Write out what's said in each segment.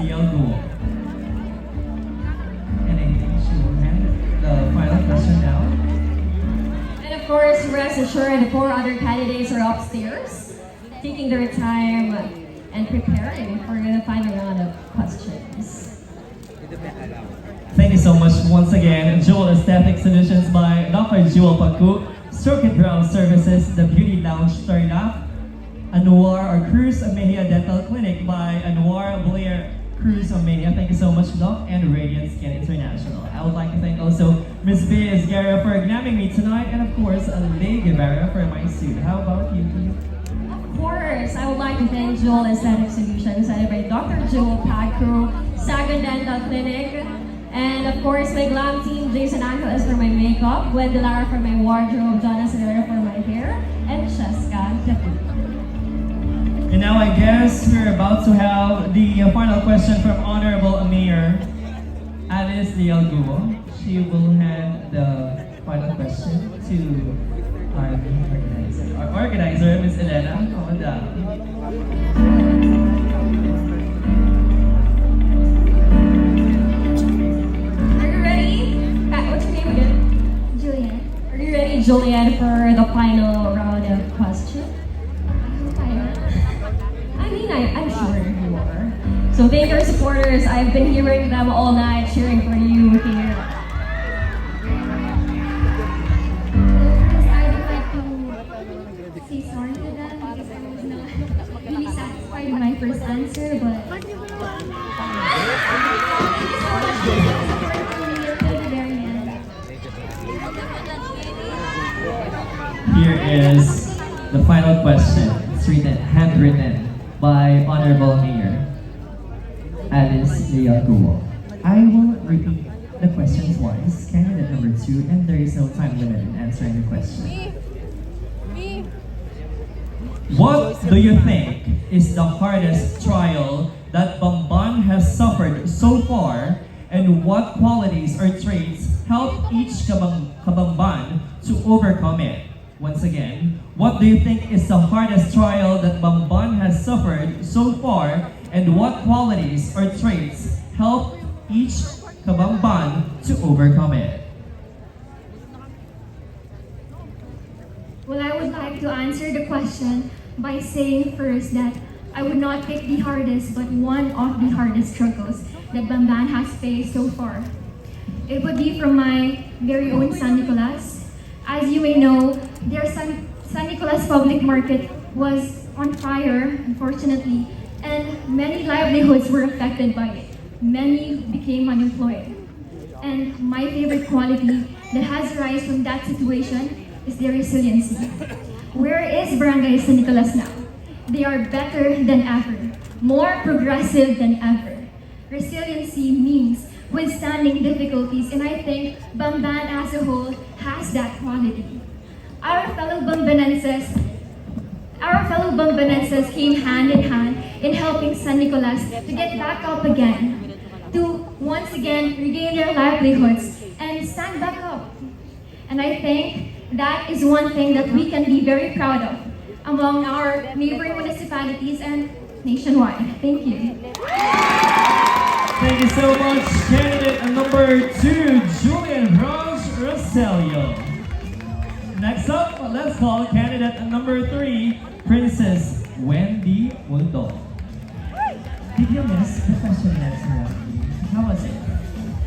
Liel Guo. And I think she will hand the final question now. And of course, rest assured, the four other candidates are upstairs, taking their time and preparing for the final round of questions. Thank you so much once again. Jewel Aesthetic Solutions by Dr. Jewel Paku, Circuit Brown Services, The Beauty Lounge Turn Up, Anwar or Cruz Amelia Dental Clinic by Anwar Blair Cruz Amelia. Thank you so much, Doc, and Radiant Skin International. I would like to thank also Ms. Biz Guerra for gramming me tonight, and of course, Lay Guevara for my suit. How about you, Keith? Of course, I would like to thank Jewel Aesthetic Solutions, headed by Dr. Jewel Paku, Saga Dental Clinic, and of course my glam team, Jason Angeles for my makeup, Wendy Lara for my wardrobe, Jonas Herrera for my hair, and Cheska Tepu. And now I guess we're about to have the final question from Honorable Mayor Alice Liel Guo. She will hand the final question to our organizer, Ms. Elena. Calm down. Juliet, for the final round of questions. I'm sure you are. So thank your supporters. I've been hearing them all night cheering for you here. First, I would like to say sorry to them because I was not really satisfied with my first answer, but thank you so much for supporting me until the very end. Here is the final question. It's written, handwritten by Honorable Mayor Alice Liel Guo. I will repeat the question twice, candidate number 2, and there is no time limit in answering the question. What do you think is the hardest trial that Bamban has suffered so far, and what qualities or traits help each kabamban to overcome it? Once again, what do you think is the hardest trial that Bamban has suffered so far, and what qualities or traits help each kabamban to overcome it? Well, I would like to answer the question by saying first that I would not pick the hardest, but one of the hardest struggles that Bamban has faced so far. It would be from my very own San Nicolas. As you may know, their San Nicolas public market was on fire, unfortunately, and many livelihoods were affected by it. Many became unemployed. And my favorite quality that has arisen from that situation is their resiliency. Where is Barangay San Nicolas now? They are better than ever, more progressive than ever. Resiliency means withstanding difficulties, and I think Bamban as a whole has that quality. Our fellow Bambanenses came hand in hand in helping San Nicolas to get back up again, to once again regain their livelihoods and stand back up. And I think that is one thing that we can be very proud of among our neighboring municipalities and nationwide. Thank you. Thank you so much, candidate number 2, Julian Rose Roselio. Next up, let's call candidate number 3, Princess Wendy Mundo. Did you miss the question and answer round? How was it?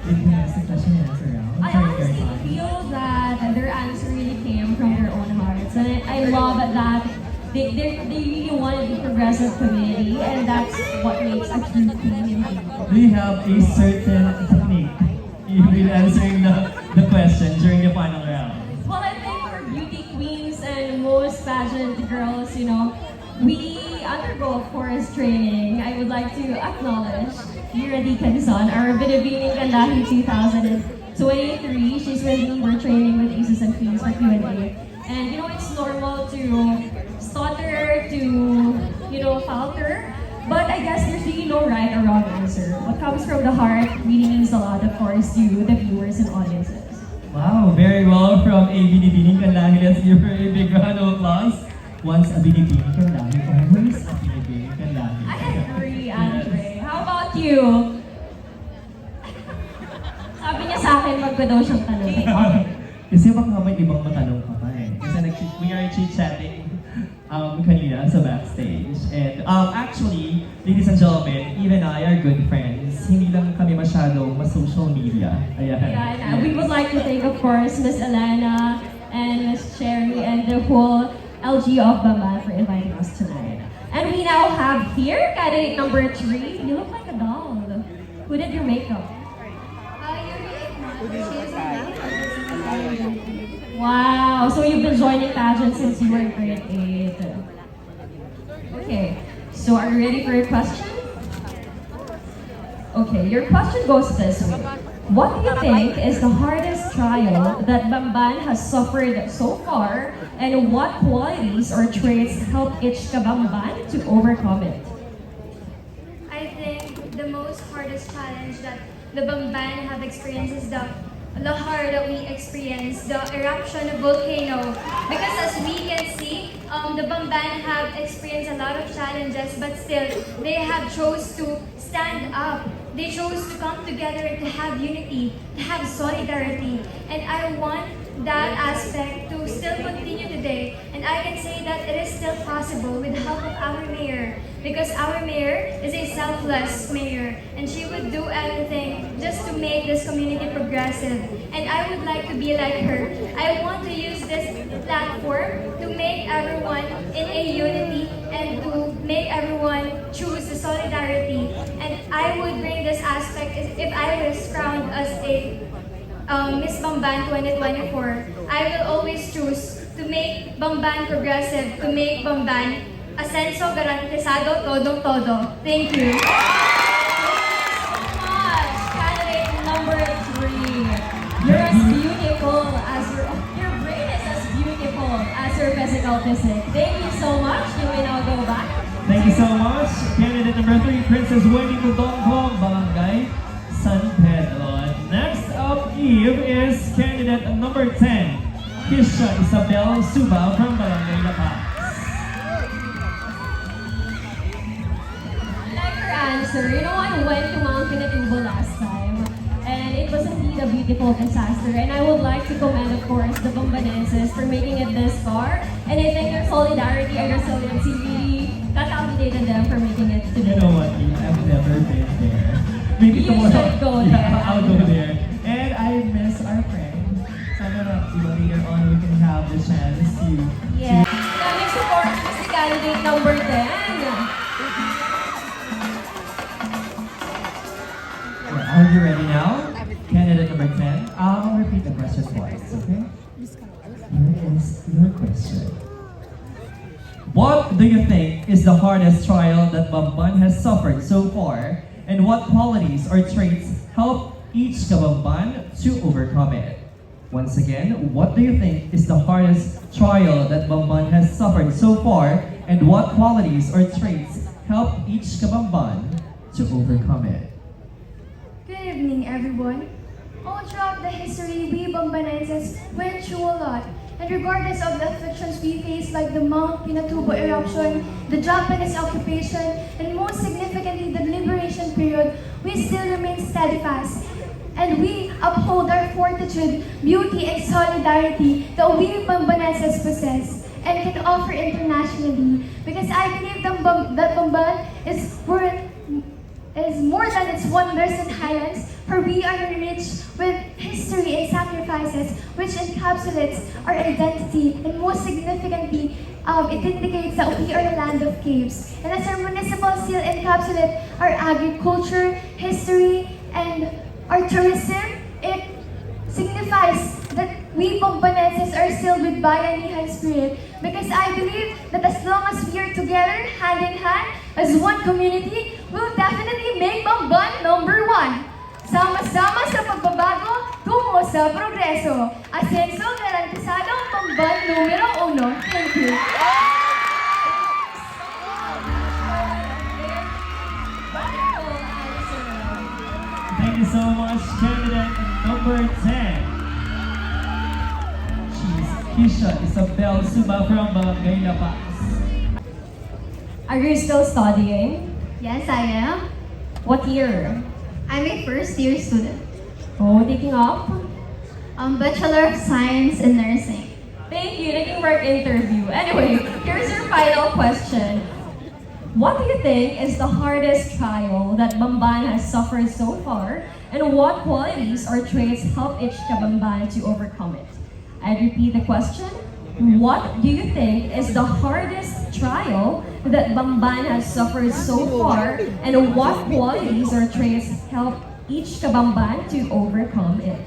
Did you miss the question and answer round? I honestly feel that their answer really came from their own hearts, and I love that they really want to be progressive community, and that's what makes a true queen. Do you have a certain technique you've been answering the question during the final round? Well, I think for beauty queens and most pageant girls, we undergo, of course, training. I would like to acknowledge Yura Dicanson, our Binibining Kandahi 2023. She's with me. We're training with Aces and Queens for Q&A. And it's normal to stutter, to falter. But I guess there's really no right or wrong answer. What comes from the heart really means a lot, of course, to the viewers and audiences. Wow, very well from a Binibining Kandahi. Let's give her a big round of applause. Once a Binibining Kandahi, always a Binibining Kandahi. I agree, Andre. How about you? Sabi niya sa akin, wag ko daw siyang tanongin. Okay. Kasi baka may ibang matanong ka pa eh. Kasi we are chit-chatting kanina sa backstage. And actually, ladies and gentlemen, even I are good friends. Hindi lang kami masyadong ma-social media. Ayan. Yeah, we would like to thank, of course, Miss Elena and Miss Cherry and the whole LG of Bamban for inviting us tonight. And we now have here candidate number 3. You look like a doll. Who did your makeup? Wow, so you've been joining pageants since you were in grade 8. Okay, so are you ready for your question? Okay, your question goes this way. What do you think is the hardest trial that Bamban has suffered so far, and what qualities or traits help each Kabamban to overcome it? I think the most hardest challenge that the Bamban have experienced is the lahar that we experienced, the eruption of volcano. Because as we can see, the Bamban have experienced a lot of challenges, but still they have chose to stand up. They chose to come together to have unity, to have solidarity. And I want that aspect to still continue today. And I can say that it is still possible with the help of our mayor. Because our mayor is a selfless mayor. And she would do anything just to make this community progressive. And I would like to be like her. I want to use this platform to make everyone in a unity and to make everyone choose the solidarity. And I would bring this aspect if I was crowned as a Miss Bamban 2024. I will always choose to make Bamban progressive, to make Bamban ascenso garantizado todo. Thank you. Much, candidate number 3. You're as beautiful as your brain is as beautiful as your physical physique. Thank you so much. You may now go back. Thank you so much. Candidate number 3, Princess Wendy Mudongkong, Barangay San Pedro. Next up, Eve, is candidate number 10, Kisha Isabel Suba from Barangay La Paz. I like her answer. You know, I went to Mount Pinatubo last time, and it was indeed a beautiful disaster. And I would like to commend, of course, the Bambanenses for making it this far. And I think their solidarity and resiliency really catapulted them for making it You today. know what, Eve? I've never been there. Maybe You tomorrow. should go there. Yeah, I'll go there. And I miss our friend. Sana later on we can have the chance to... Yeah. Now, next, of course, is the candidate number 10. Are you ready now? Candidate number 10. I'll repeat the question twice, okay? Here is your question. What do you think is the hardest trial that Bamban has suffered so far? And what qualities or traits help each Kabamban to overcome it? Once again, what do you think is the hardest trial that Bamban has suffered so far? And what qualities or traits help each Kabamban to overcome it? Good evening, everyone. All throughout the history, we Bambanenses went through a lot. And regardless of the afflictions we faced, like the Mount Pinatubo eruption, the Japanese occupation, and most significantly, the liberation period, we still remain steadfast. And we uphold our fortitude, beauty, and solidarity that we Bambanenses possess and can offer internationally. Because I believe that Bamban is more than its wonders and highlands, for we are enriched with history and sacrifices, which encapsulates our identity, and most significantly, it indicates that we are a land of caves. And as our municipal seal encapsulates our agriculture, history, and our tourism, it signifies that we Bambanenses are still with Bayanihan spirit. Because I believe that as long as we are together, hand in hand, as one community, we'll definitely make Bamban number 1. Sama-sama sa pagbabago, tungo sa progreso. Ascenso garantizado, Bamban numero 1. Thank you. Thank you so much, candidate number 10. She's Kisha Isabel Suba from Barangay La Paz. Are you still studying? Yes, I am. What year? I'm a first year student. Oh, taking up? Bachelor of Science in Nursing. Thank you, naging work interview. Anyway, here's your final question. What do you think is the hardest trial that Bamban has suffered so far, and what qualities or traits help each Kabamban to overcome it? I repeat the question. What do you think is the hardest trial that Bamban has suffered so far, and what qualities or traits help each Kabamban to overcome it?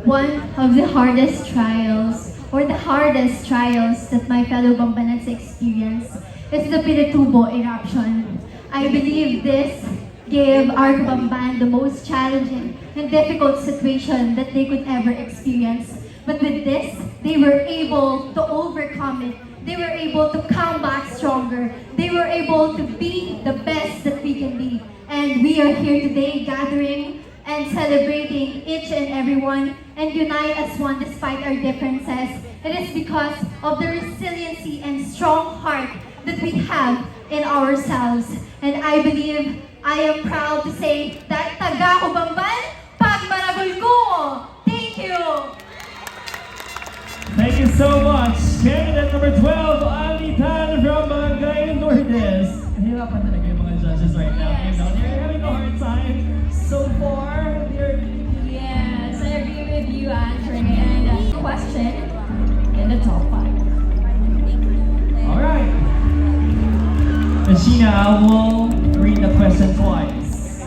One of the hardest trials, or the hardest trials that my fellow Bambanets experience is the Pinatubo eruption. I believe this gave our Bamban the most challenging and difficult situation that they could ever experience. But with this, they were able to overcome it. They were able to come back stronger. They were able to be the best that we can be. And we are here today gathering and celebrating each and every one and unite as one despite our differences. It is because of the resiliency and strong heart that we have in ourselves. And I believe I am proud to say that taga ko Bamban, pagmaragol ko! Thank you! Thank you so much. Candidate number 12, Alitan from Barangay Lourdes. Nahirapan talaga yung mga judges right now. Yes. You know, they're having a hard time. So far, they're... Yes, I agree with you, Andre. And question in the top 5. Alright. Sheena, I will read the question twice.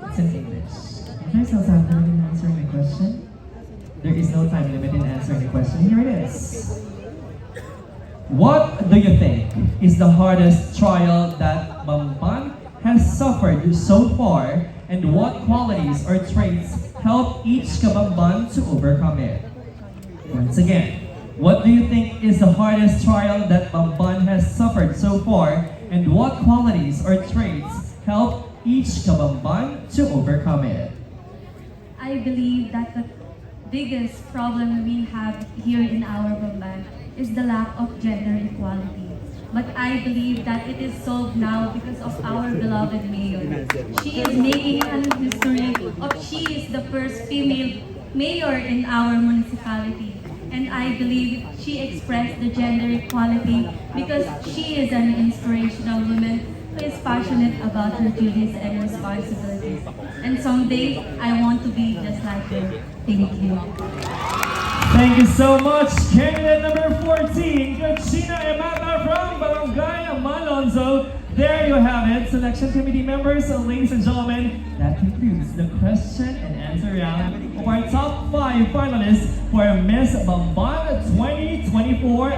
It's in English. Can I tell something in answering my question? There is no time limit in answering the question. Here it is. What do you think is the hardest trial that Bamban has suffered so far, and what qualities or traits help each Kabamban to overcome it? Once again, what do you think is the hardest trial that Bamban has suffered so far, and what qualities or traits help each Kabamban to overcome it? I believe that the biggest problem we have here in our Bamban is the lack of gender equality. But I believe that it is solved now because of our beloved mayor. She is making a history of she is the first female mayor in our municipality. And I believe she expressed the gender equality because she is an inspirational woman who is passionate about her duties and responsibilities. And someday, I want to be just like her. Thank you. Thank you so much, candidate number 14, Sheena Emata from Barangay Malonzo. There you have it, selection committee members, ladies and gentlemen. That concludes the question and answer round of our top 5 finalists for Miss Bamban 2024.